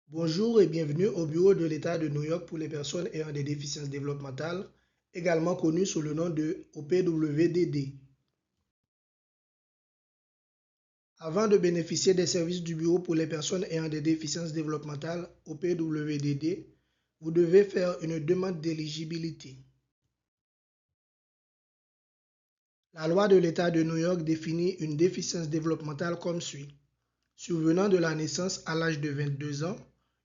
Bonjour et bienvenue au bureau de l'État de New York pour les personnes ayant des déficiences développementales, également connu sous le nom de OPWDD. Avant de bénéficier des services du bureau pour les personnes ayant des déficiences développementales, OPWDD, vous devez faire une demande d'éligibilité. La loi de l'État de New York définit une déficience développementale comme suit. Survenant de la naissance à l'âge de 22 ans,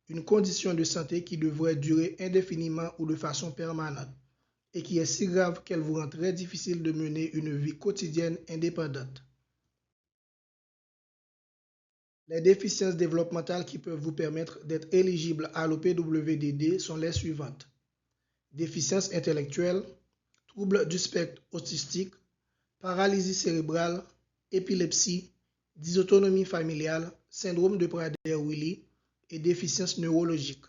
une condition de santé qui devrait durer indéfiniment ou de façon permanente et qui est si grave qu'elle vous rend très difficile de mener une vie quotidienne indépendante. Les déficiences développementales qui peuvent vous permettre d'être éligible à l'OPWDD sont les suivantes. Déficience intellectuelle, troubles du spectre autistique, paralysie cérébrale, épilepsie, dysautonomie familiale, syndrome de Prader-Willi et déficience neurologique.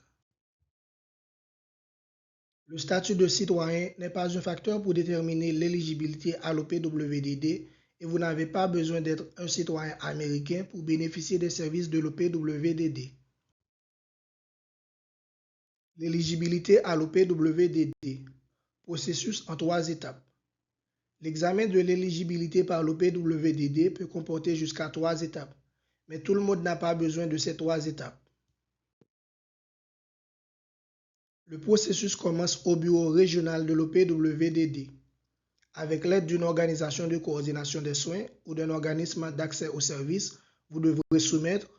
Le statut de citoyen n'est pas un facteur pour déterminer l'éligibilité à l'OPWDD et vous n'avez pas besoin d'être un citoyen américain pour bénéficier des services de l'OPWDD. L'éligibilité à l'OPWDD. Processus en 3 étapes. L'examen de l'éligibilité par l'OPWDD peut comporter jusqu'à 3 étapes, mais tout le monde n'a pas besoin de ces 3 étapes. Le processus commence au bureau régional de l'OPWDD. Avec l'aide d'une organisation de coordination des soins ou d'un organisme d'accès aux services, vous devrez soumettre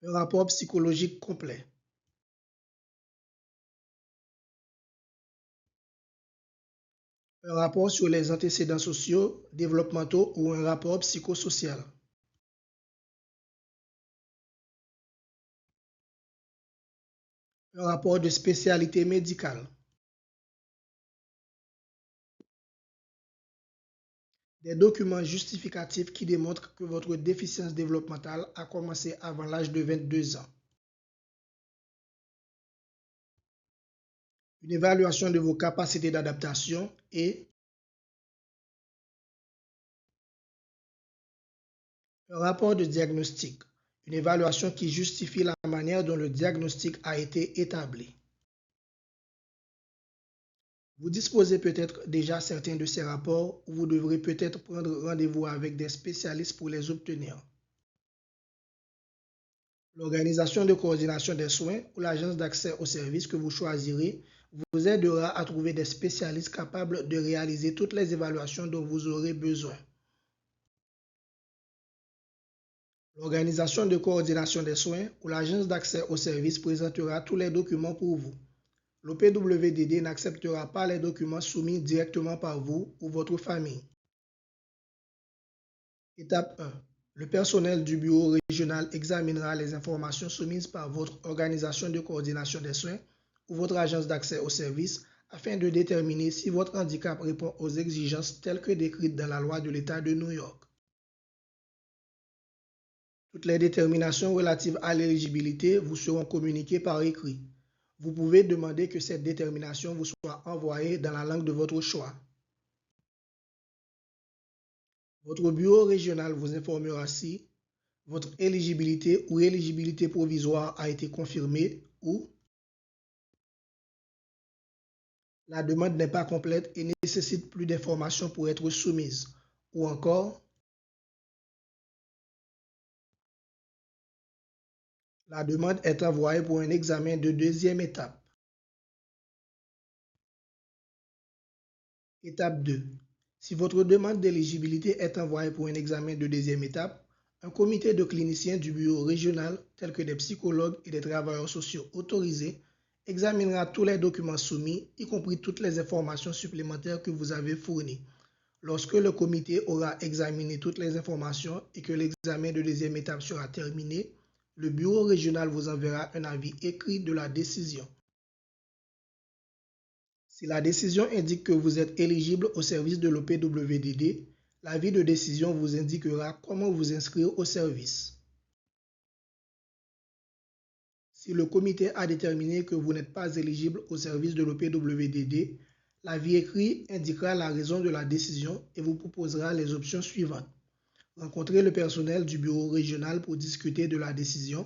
un rapport psychologique complet, un rapport sur les antécédents sociaux, développementaux ou un rapport psychosocial, un rapport de spécialité médicale, des documents justificatifs qui démontrent que votre déficience développementale a commencé avant l'âge de 22 ans, une évaluation de vos capacités d'adaptation et un rapport de diagnostic, une évaluation qui justifie la manière dont le diagnostic a été établi. Vous disposez peut-être déjà certains de ces rapports ou vous devrez peut-être prendre rendez-vous avec des spécialistes pour les obtenir. L'organisation de coordination des soins ou l'agence d'accès aux services que vous choisirez vous aidera à trouver des spécialistes capables de réaliser toutes les évaluations dont vous aurez besoin. L'organisation de coordination des soins ou l'agence d'accès aux services présentera tous les documents pour vous. L'OPWDD n'acceptera pas les documents soumis directement par vous ou votre famille. Étape 1. Le personnel du bureau régional examinera les informations soumises par votre organisation de coordination des soins ou votre agence d'accès aux services afin de déterminer si votre handicap répond aux exigences telles que décrites dans la loi de l'État de New York. Toutes les déterminations relatives à l'éligibilité vous seront communiquées par écrit. Vous pouvez demander que cette détermination vous soit envoyée dans la langue de votre choix. Votre bureau régional vous informera si votre éligibilité ou éligibilité provisoire a été confirmée ou la demande n'est pas complète et nécessite plus d'informations pour être soumise, ou encore la demande est envoyée pour un examen de deuxième étape. Étape 2. Si votre demande d'éligibilité est envoyée pour un examen de deuxième étape, un comité de cliniciens du bureau régional, tels que des psychologues et des travailleurs sociaux autorisés, examinera tous les documents soumis, y compris toutes les informations supplémentaires que vous avez fournies. Lorsque le comité aura examiné toutes les informations et que l'examen de deuxième étape sera terminé, le bureau régional vous enverra un avis écrit de la décision. Si la décision indique que vous êtes éligible au service de l'OPWDD, l'avis de décision vous indiquera comment vous inscrire au service. Si le comité a déterminé que vous n'êtes pas éligible au service de l'OPWDD, l'avis écrit indiquera la raison de la décision et vous proposera les options suivantes. rencontrer le personnel du bureau régional pour discuter de la décision,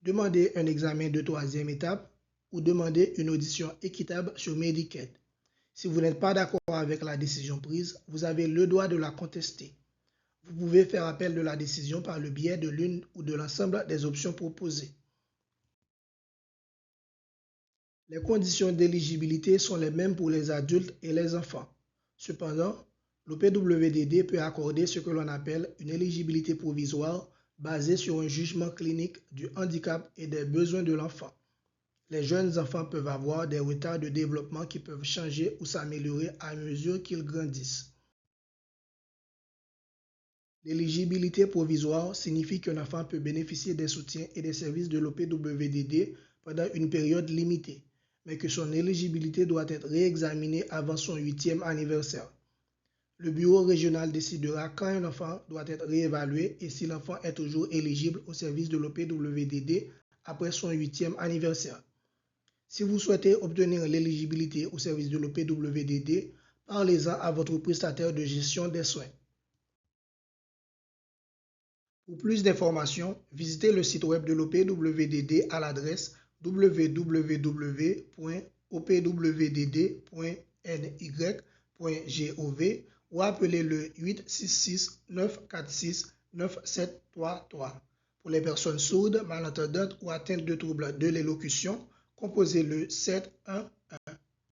demander un examen de troisième étape ou demander une audition équitable sur Medicaid. Si vous n'êtes pas d'accord avec la décision prise, vous avez le droit de la contester. Vous pouvez faire appel de la décision par le biais de l'une ou de l'ensemble des options proposées. Les conditions d'éligibilité sont les mêmes pour les adultes et les enfants. Cependant, l'OPWDD peut accorder ce que l'on appelle une éligibilité provisoire basée sur un jugement clinique du handicap et des besoins de l'enfant. Les jeunes enfants peuvent avoir des retards de développement qui peuvent changer ou s'améliorer à mesure qu'ils grandissent. L'éligibilité provisoire signifie qu'un enfant peut bénéficier des soutiens et des services de l'OPWDD pendant une période limitée, mais que son éligibilité doit être réexaminée avant son 8e anniversaire. Le bureau régional décidera quand un enfant doit être réévalué et si l'enfant est toujours éligible au service de l'OPWDD après son 8e anniversaire. Si vous souhaitez obtenir l'éligibilité au service de l'OPWDD, parlez-en à votre prestataire de gestion des soins. Pour plus d'informations, visitez le site web de l'OPWDD à l'adresse www.opwdd.ny.gov ou appelez le 866-946-9733. Pour les personnes sourdes, malentendantes ou atteintes de troubles de l'élocution, composez le 711.